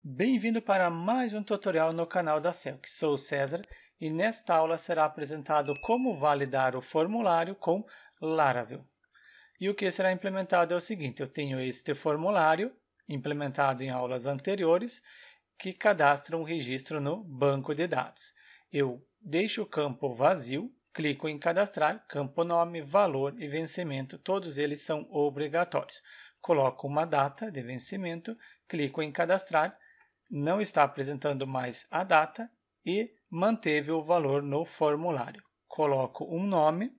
Bem-vindo para mais um tutorial no canal da Celc. Sou o César e nesta aula será apresentado como validar o formulário com Laravel. E o que será implementado é o seguinte: eu tenho este formulário implementado em aulas anteriores que cadastra um registro no banco de dados. Eu deixo o campo vazio, clico em cadastrar, campo nome, valor e vencimento, todos eles são obrigatórios. Coloco uma data de vencimento, clico em cadastrar, não está apresentando mais a data e manteve o valor no formulário. Coloco um nome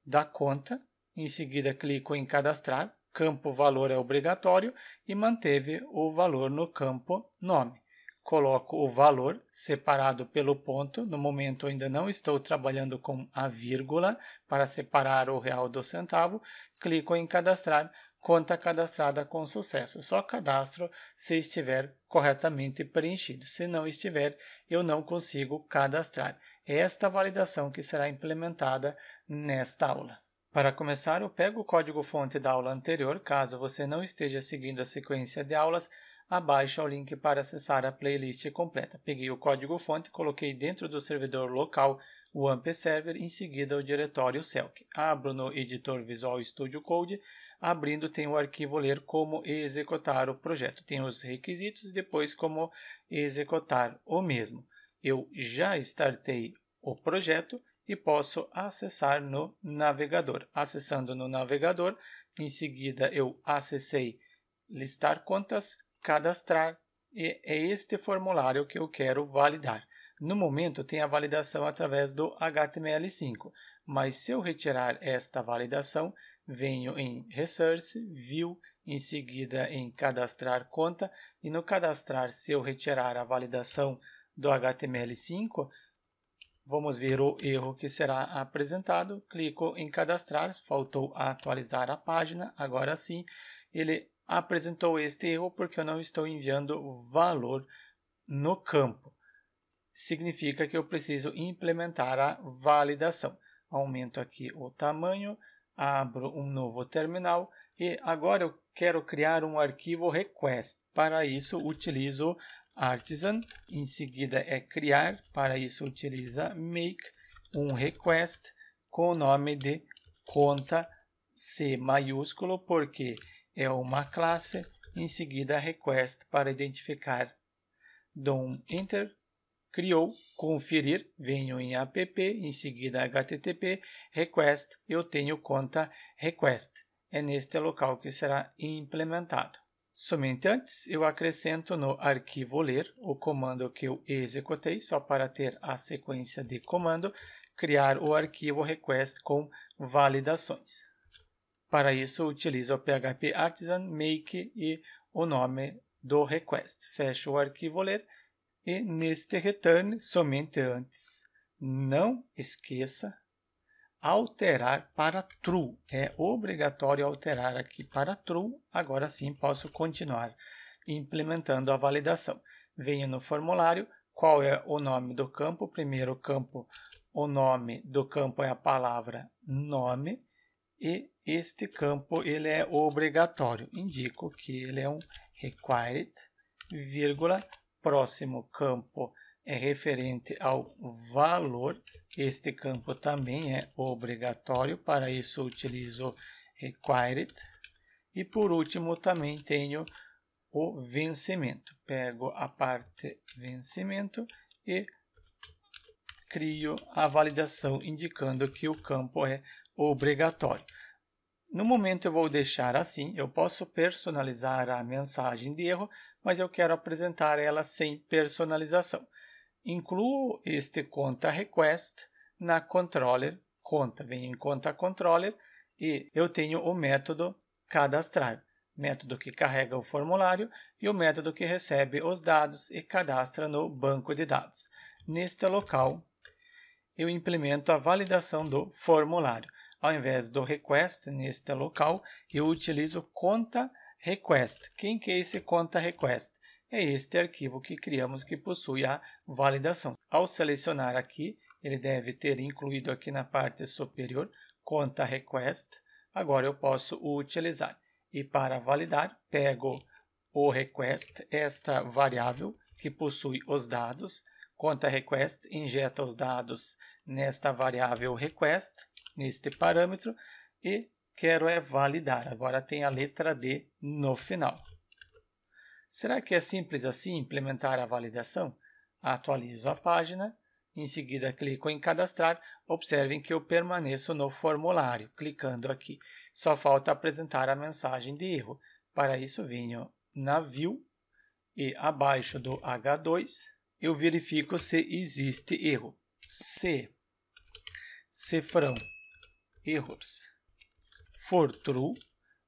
da conta, em seguida clico em cadastrar, campo valor é obrigatório e manteve o valor no campo nome. Coloco o valor separado pelo ponto, no momento ainda não estou trabalhando com a vírgula para separar o real do centavo, clico em cadastrar, conta cadastrada com sucesso. Só cadastro se estiver corretamente preenchido. Se não estiver, eu não consigo cadastrar. É esta validação que será implementada nesta aula. Para começar, eu pego o código-fonte da aula anterior. Caso você não esteja seguindo a sequência de aulas, abaixo o link para acessar a playlist completa. Peguei o código-fonte, coloquei dentro do servidor local o AMP Server, em seguida o diretório Celc. Abro no editor Visual Studio Code. Abrindo, tem o arquivo ler como executar o projeto. Tem os requisitos e depois como executar o mesmo. Eu já startei o projeto e posso acessar no navegador. Acessando no navegador, em seguida eu acessei listar contas, cadastrar, e é este formulário que eu quero validar. No momento tem a validação através do HTML5, mas se eu retirar esta validação, venho em Resource, View, em seguida em Cadastrar Conta, e no Cadastrar, se eu retirar a validação do HTML5, vamos ver o erro que será apresentado. Clico em Cadastrar, faltou atualizar a página, agora sim, ele apresentou este erro porque eu não estou enviando valor no campo. Significa que eu preciso implementar a validação. Aumento aqui o tamanho, abro um novo terminal e agora eu quero criar um arquivo request. Para isso utilizo artisan, em seguida é criar, para isso utiliza make, um request com o nome de conta C maiúsculo, porque é uma classe, em seguida request para identificar. Dou um enter, criou, conferir, venho em app, em seguida http, request, eu tenho conta request. É neste local que será implementado. Somente antes, eu acrescento no arquivo ler o comando que eu executei, só para ter a sequência de comando, criar o arquivo request com validações. Para isso, utilizo o PHP Artisan, make e o nome do request. Fecho o arquivo ler e neste return, somente antes, não esqueça alterar para true. É obrigatório alterar aqui para true. Agora sim posso continuar implementando a validação. Venho no formulário, qual é o nome do campo? Primeiro campo, o nome do campo é a palavra nome. E este campo ele é obrigatório. Indico que ele é um required, vírgula, próximo campo é referente ao valor. Este campo também é obrigatório, para isso utilizo required. E por último também tenho o vencimento. Pego a parte vencimento e crio a validação indicando que o campo é obrigatório. No momento eu vou deixar assim, eu posso personalizar a mensagem de erro, mas eu quero apresentar ela sem personalização. Incluo este conta request na controller conta. Venho em conta controller e eu tenho o método cadastrar, método que carrega o formulário e o método que recebe os dados e cadastra no banco de dados. Neste local, eu implemento a validação do formulário. Ao invés do request, neste local, eu utilizo conta request. Quem que é esse conta request? É este arquivo que criamos que possui a validação. Ao selecionar aqui, ele deve ter incluído aqui na parte superior conta request. Agora eu posso utilizar. E para validar, pego o request, esta variável que possui os dados, conta request, injeta os dados nesta variável request, neste parâmetro, e quero validar. Agora tem a letra D no final. Será que é simples assim implementar a validação? Atualizo a página, em seguida clico em cadastrar. Observem que eu permaneço no formulário, clicando aqui. Só falta apresentar a mensagem de erro. Para isso, venho na View e abaixo do H2, eu verifico se existe erro. Se cifrão errors for true,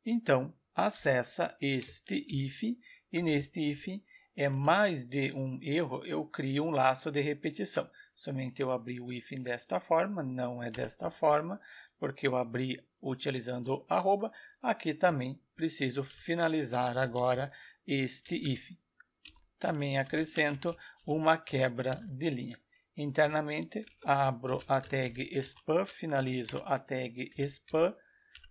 então acessa este hífen, e neste hífen é mais de um erro, eu crio um laço de repetição. Somente eu abri o hífen desta forma, não é desta forma, porque eu abri utilizando arroba. Aqui também preciso finalizar agora este hífen. Também acrescento uma quebra de linha. Internamente, abro a tag spam, finalizo a tag spam,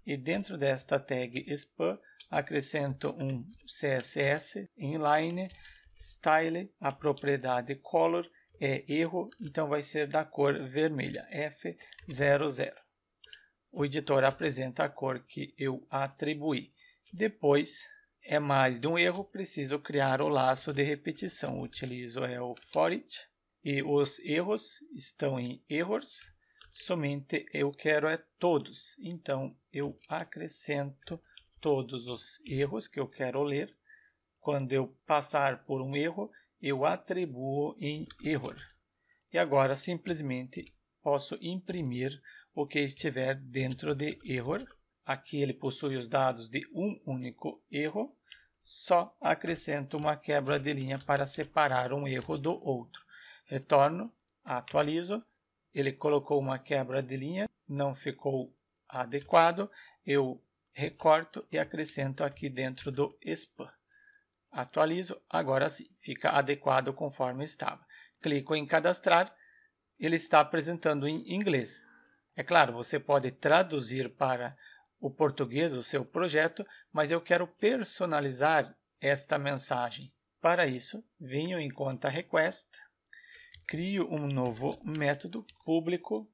e dentro desta tag spam, acrescento um CSS inline, style, a propriedade color é erro, então vai ser da cor vermelha, F00. O editor apresenta a cor que eu atribuí. Depois, é mais de um erro, preciso criar o laço de repetição. Utilizo o for each, e os erros estão em errors. Somente eu quero todos, então eu acrescento todos os erros que eu quero ler. Quando eu passar por um erro, eu atribuo em error. E agora simplesmente posso imprimir o que estiver dentro de error. Aqui ele possui os dados de um único erro, só acrescento uma quebra de linha para separar um erro do outro. Retorno, atualizo. Ele colocou uma quebra de linha, não ficou adequado, eu recorto e acrescento aqui dentro do spam. Atualizo, agora sim, fica adequado conforme estava. Clico em cadastrar, ele está apresentando em inglês. É claro, você pode traduzir para o português o seu projeto, mas eu quero personalizar esta mensagem. Para isso, venho em conta request, crio um novo método público,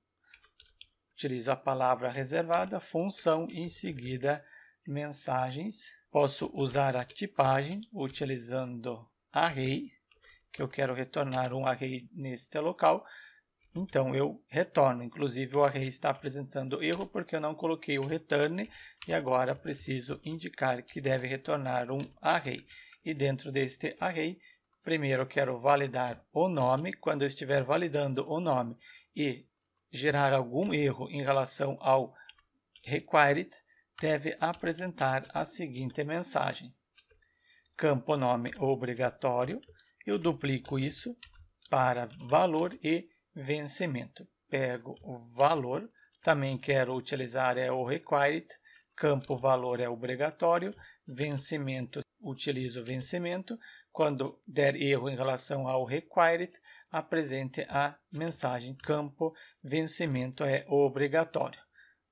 utilizo a palavra reservada, função, em seguida mensagens. Posso usar a tipagem utilizando array, que eu quero retornar um array neste local. Então eu retorno, inclusive o array está apresentando erro porque eu não coloquei o return e agora preciso indicar que deve retornar um array. E dentro deste array, primeiro eu quero validar o nome. Quando eu estiver validando o nome e gerar algum erro em relação ao required, deve apresentar a seguinte mensagem: campo nome obrigatório. Eu duplico isso para valor e vencimento. Pego o valor, também quero utilizar o required, campo valor é obrigatório, vencimento, utilizo vencimento. Quando der erro em relação ao required, apresente a mensagem campo vencimento é obrigatório.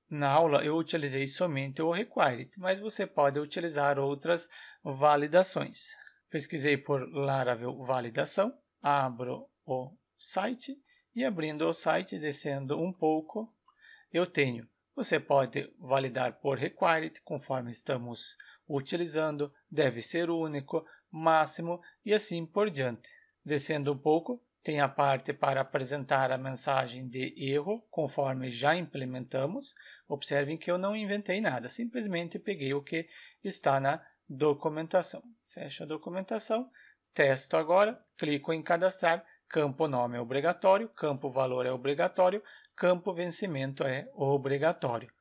Na aula eu utilizei somente o required, mas você pode utilizar outras validações. Pesquisei por Laravel validação, abro o site e abrindo o site, descendo um pouco, eu tenho. Você pode validar por required, conforme estamos utilizando, deve ser único, máximo e assim por diante. Descendo um pouco, tem a parte para apresentar a mensagem de erro, conforme já implementamos. Observem que eu não inventei nada, simplesmente peguei o que está na documentação. Fecho a documentação, testo agora, clico em cadastrar, campo nome é obrigatório, campo valor é obrigatório, campo vencimento é obrigatório.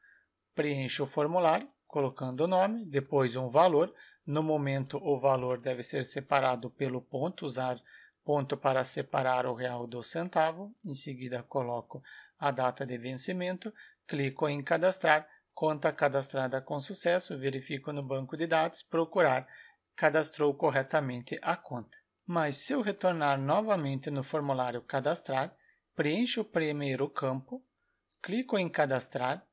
Preencho o formulário, colocando o nome, depois um valor. No momento, o valor deve ser separado pelo ponto, usar ponto para separar o real do centavo. Em seguida, coloco a data de vencimento, clico em cadastrar, conta cadastrada com sucesso, verifico no banco de dados, procurar, cadastrou corretamente a conta. Mas se eu retornar novamente no formulário cadastrar, preencho o primeiro campo, clico em cadastrar,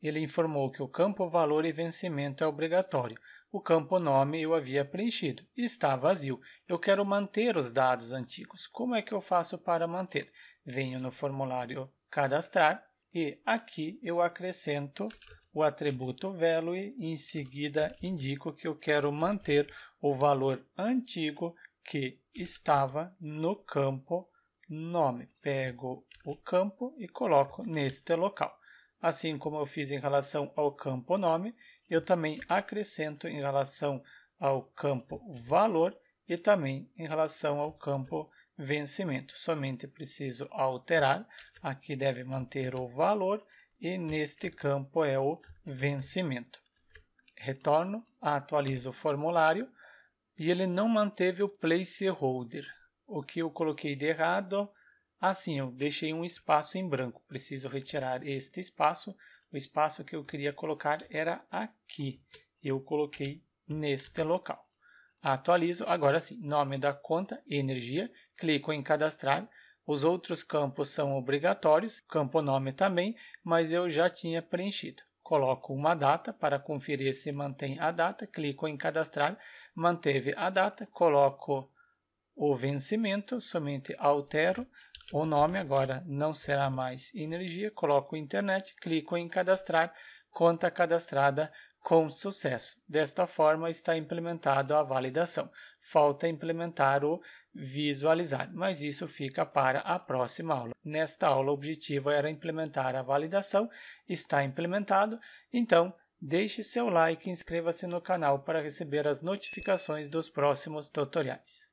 ele informou que o campo valor e vencimento é obrigatório. o campo nome eu havia preenchido, está vazio. Eu quero manter os dados antigos. Como é que eu faço para manter? Venho no formulário cadastrar e aqui eu acrescento o atributo value e em seguida indico que eu quero manter o valor antigo que estava no campo nome. Pego o campo e coloco neste local. Assim como eu fiz em relação ao campo nome, eu também acrescento em relação ao campo valor e também em relação ao campo vencimento. Somente preciso alterar, aqui deve manter o valor e neste campo é o vencimento. Retorno, atualizo o formulário e ele não manteve o placeholder. O que eu coloquei de errado? Assim, eu deixei um espaço em branco. Preciso retirar este espaço. O espaço que eu queria colocar era aqui. Eu coloquei neste local. Atualizo. Agora sim, nome da conta, energia. Clico em cadastrar. Os outros campos são obrigatórios, campo nome também, mas eu já tinha preenchido. Coloco uma data para conferir se mantém a data. Clico em cadastrar. Manteve a data. Coloco o vencimento. Somente altero. O nome agora não será mais energia, coloco internet, clico em cadastrar, conta cadastrada com sucesso. Desta forma está implementado a validação. Falta implementar o visualizar, mas isso fica para a próxima aula. Nesta aula o objetivo era implementar a validação, está implementado, então deixe seu like e inscreva-se no canal para receber as notificações dos próximos tutoriais.